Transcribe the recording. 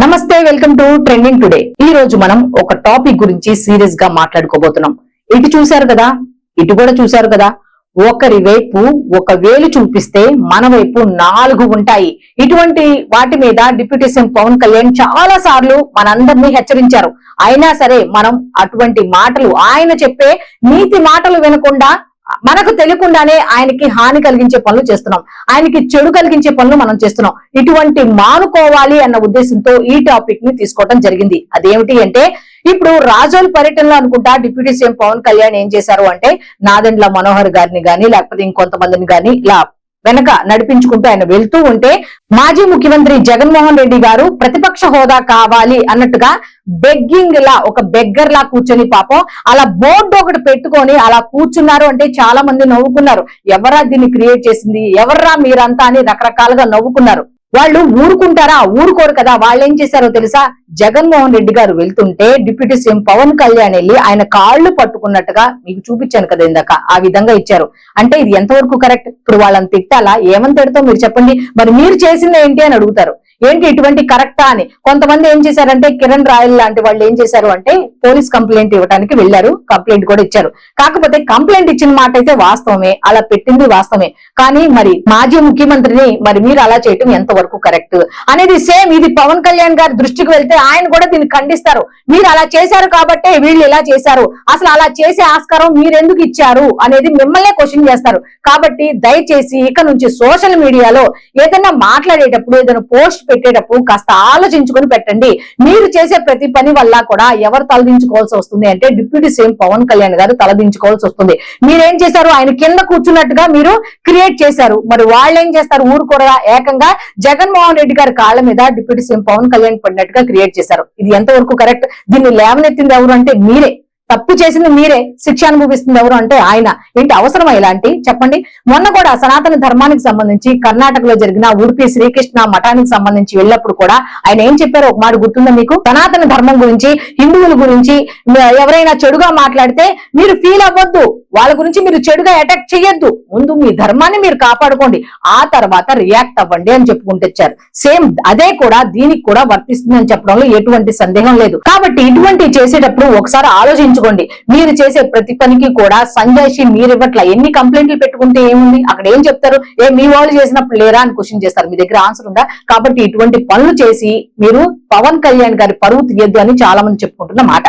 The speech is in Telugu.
నమస్తే, వెల్కమ్ టు ట్రెండింగ్ టుడే. ఈ రోజు మనం ఒక టాపిక్ గురించి సీరియస్ గా మాట్లాడుకోబోతున్నాం. ఇటు చూశారు కదా, ఇటు కూడా చూశారు కదా. ఒకరి వైపు ఒక వేలు చూపిస్తే మన వైపు 4 ఉంటాయి. ఇటువంటి వాటి మీద డిప్యూటీ సీఎం పవన్ కళ్యాణ్ చాలా సార్లు మనందరినీ హెచ్చరించారు. అయినా సరే మనం అటువంటి మాటలు, ఆయన చెప్పే నీతి మాటలు వినకుండా మనకు తెలియకుండానే ఆయనకి హాని కలిగించే పనులు చేస్తున్నాం, ఆయనకి చెడు కలిగించే పనులు మనం చేస్తున్నాం. ఇటువంటి మానుకోవాలి అన్న ఉద్దేశంతో ఈ టాపిక్ ని తీసుకోవడం జరిగింది. అదేమిటి అంటే, ఇప్పుడు రాజోల్ పర్యటనలో అనుకుంటా డిప్యూటీ సీఎం పవన్ కళ్యాణ్ ఏం చేశారు అంటే, నాదెండ్ల మనోహర్ గారిని గాని లేకపోతే ఇంకొంతమందిని గాని ఇలా వెనక నడిపించుకుంటూ ఆయన వెళ్తూ ఉంటే, మాజీ ముఖ్యమంత్రి జగన్మోహన్ రెడ్డి గారు ప్రతిపక్ష హోదా కావాలి అన్నట్టుగా బెగ్గింగ్ లా, ఒక బెగ్గర్ లా కూర్చొని పాపం అలా బోర్డు ఒకటి పెట్టుకొని అలా కూర్చున్నారు. అంటే చాలా మంది నవ్వుకున్నారు. ఎవరా దీన్ని క్రియేట్ చేసింది, ఎవర్రా మీరంతా అని రకరకాలుగా నవ్వుకున్నారు. వాళ్ళు ఊరుకుంటారా? ఊరుకోరు కదా. వాళ్ళు ఏం చేశారో తెలుసా? జగన్మోహన్ రెడ్డి గారు వెళ్తుంటే డిప్యూటీ సీఎం పవన్ కళ్యాణ్ వెళ్ళి ఆయన కాళ్ళు పట్టుకున్నట్టుగా మీకు చూపించాను కదా ఇందాక, ఆ విధంగా ఇచ్చారు. అంటే ఇది ఎంతవరకు కరెక్ట్? ఇప్పుడు వాళ్ళని తిట్టాలా? ఏమని తిడతాం మీరు చెప్పండి. మరి మీరు చేసింది ఏంటి అని అడుగుతారు. ఏంటి ఇటువంటి కరెక్టా అని. కొంతమంది ఏం చేశారంటే, కిరణ్ రాయల్ లాంటి వాళ్ళు ఏం చేశారు అంటే, పోలీస్ కంప్లైంట్ ఇవ్వడానికి వెళ్లారు, కంప్లైంట్ కూడా ఇచ్చారు. కాకపోతే కంప్లైంట్ ఇచ్చిన మాట అయితే వాస్తవమే, అలా పెట్టింది వాస్తవమే. కానీ మరి మాజీ ముఖ్యమంత్రిని మరి మీరు అలా చేయటం ఎంతవరకు కరెక్ట్ అనేది సేమ్ ఇది పవన్ కళ్యాణ్ గారి దృష్టికి వెళ్తే ఆయన కూడా దీన్ని ఖండిస్తారు. మీరు అలా చేశారు కాబట్టే వీళ్ళు ఇలా చేశారు, అసలు అలా చేసే ఆస్కారం మీరెందుకు ఇచ్చారు అనేది మిమ్మల్నే క్వశ్చన్ చేస్తారు. కాబట్టి దయచేసి ఇక నుంచి సోషల్ మీడియాలో ఏదైనా మాట్లాడేటప్పుడు, ఏదైనా పోస్ట్ పెట్టేటప్పుడు కాస్త ఆలోచించుకొని పెట్టండి. మీరు చేసే ప్రతి పని వల్ల కూడా ఎవరు తలదించుకోవాల్సి వస్తుంది అంటే, డిప్యూటీ సీఎం పవన్ కళ్యాణ్ గారు తలదించుకోవాల్సి వస్తుంది. మీరేం చేశారు? ఆయన కింద కూర్చున్నట్టుగా మీరు క్రియేట్ చేశారు. మరి వాళ్ళు ఏం చేస్తారు? ఊరుకోరగా ఏకంగా జగన్మోహన్ రెడ్డి గారి కాళ్ళ మీద డిప్యూటీ సీఎం పవన్ కళ్యాణ్ పడినట్టుగా క్రియేట్ చేశారు. ఇది ఎంతవరకు కరెక్ట్? దీన్ని లేవనెత్తింది ఎవరు అంటే మీరే. తప్పు చేసింది మీరే, శిక్ష అనుభవిస్తుంది ఎవరు అంటే ఆయన. ఏంటి అవసరమా ఇలాంటి? చెప్పండి. మొన్న కూడా సనాతన ధర్మానికి సంబంధించి కర్ణాటకలో జరిగిన ఉడిపి శ్రీకృష్ణ మఠానికి సంబంధించి వెళ్ళినప్పుడు కూడా ఆయన ఏం చెప్పారో ఒక మాట గుర్తుందా మీకు? సనాతన ధర్మం గురించి, హిందువుల గురించి ఎవరైనా చెడుగా మాట్లాడితే మీరు ఫీల్ అవ్వద్దు, వాళ్ళ గురించి మీరు చెడుగా అటాక్ చేయొద్దు, ముందు మీ ధర్మాన్ని మీరు కాపాడుకోండి, ఆ తర్వాత రియాక్ట్ అవ్వండి అని చెప్పుకుంటొచ్చారు. సేమ్ అదే కూడా దీనికి కూడా వర్తిస్తుంది అని చెప్పడంలో ఎటువంటి సందేహం లేదు. కాబట్టి ఇటువంటి చేసేటప్పుడు ఒకసారి ఆలోచించు. మీరు చేసే ప్రతి పనికి కూడా సంజాయిషి మీరు ఇవ్వట్ల. ఎన్ని కంప్లైంట్లు పెట్టుకుంటే ఏముంది? అక్కడ ఏం చెప్తారు? మీ వాళ్ళు చేసినప్పుడు లేరా అని క్వశ్చన్ చేస్తారు. మీ దగ్గర ఆన్సర్ ఉందా? కాబట్టి ఇటువంటి పనులు చేసి మీరు పవన్ కళ్యాణ్ గారి పరువు తీయద్దు అని చాలా మంది చెప్పుకుంటున్న మాట.